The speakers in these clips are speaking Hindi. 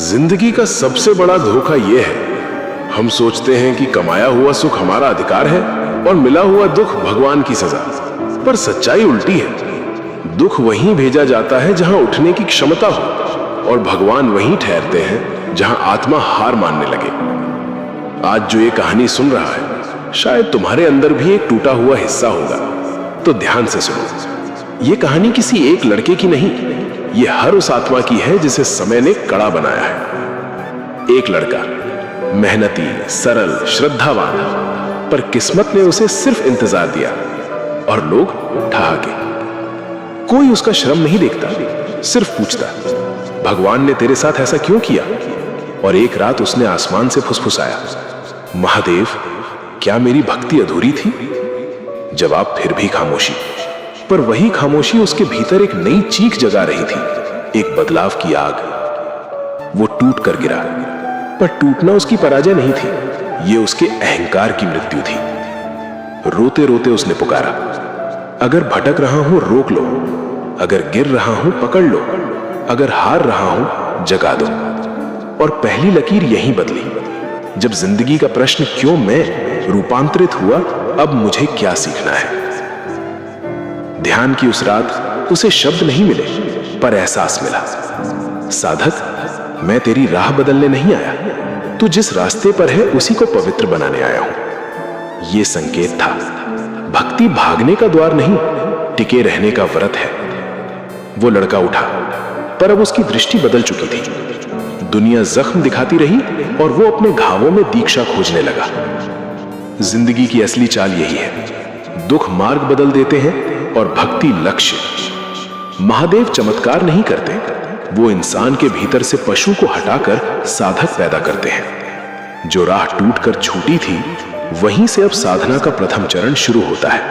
जिंदगी का सबसे बड़ा धोखा यह है, हम सोचते हैं कि कमाया हुआ सुख हमारा अधिकार है और मिला हुआ दुख भगवान की सजा। पर सच्चाई उल्टी है। दुख वहीं भेजा जाता है जहां उठने की क्षमता हो, और भगवान वहीं ठहरते हैं जहां आत्मा हार मानने लगे। आज जो ये कहानी सुन रहा है, शायद तुम्हारे अंदर भी एक टूटा हुआ हिस्सा होगा। तो ध्यान से सुनो। ये कहानी किसी एक लड़के की नहीं, ये हर उस आत्मा की है जिसे समय ने कड़ा बनाया है। एक लड़का, मेहनती, सरल, श्रद्धावान, पर किस्मत ने उसे सिर्फ इंतजार दिया और लोग ठहाके। कोई उसका श्रम नहीं देखता, सिर्फ पूछता, भगवान ने तेरे साथ ऐसा क्यों किया? और एक रात उसने आसमान से फुसफुसाया, महादेव, क्या मेरी भक्ति अधूरी थी? जवाब फिर भी खामोशी। पर वही खामोशी उसके भीतर एक नई चीख जगा रही थी, एक बदलाव की आग। वो टूट कर गिरा, पर टूटना उसकी पराजय नहीं थी, ये उसके अहंकार की मृत्यु थी। रोते रोते उसने पुकारा, अगर भटक रहा हूं रोक लो, अगर गिर रहा हूं पकड़ लो, अगर हार रहा हूं जगा दो। और पहली लकीर यहीं बदली, जब जिंदगी का प्रश्न क्यों मैं रूपांतरित हुआ, अब मुझे क्या सीखना है। ध्यान की उस रात उसे शब्द नहीं मिले, पर एहसास मिला, साधक, मैं तेरी राह बदलने नहीं आया, तू जिस रास्ते पर है उसी को पवित्र बनाने आया हूं। यह संकेत था, भक्ति भागने का द्वार नहीं, टिके रहने का व्रत है। वो लड़का उठा, पर अब उसकी दृष्टि बदल चुकी थी। दुनिया जख्म दिखाती रही और वो अपने घावों में दीक्षा खोजने लगा। जिंदगी की असली चाल यही है, दुख मार्ग बदल देते हैं और भक्ति लक्ष्य। महादेव चमत्कार नहीं करते, वो इंसान के भीतर से पशु को हटाकर साधक पैदा करते हैं। जो राह टूटकर छूटी थी, वहीं से अब साधना का प्रथम चरण शुरू होता है।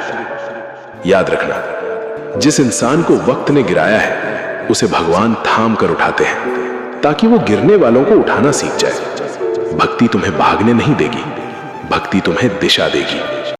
याद रखना, जिस इंसान को वक्त ने गिराया है, उसे भगवान थाम कर उठाते हैं, ताकि वो गिरने वालों को उठाना सीख जाए। भक्ति तुम्हें भागने नहीं देगी, भक्ति तुम्हें दिशा देगी।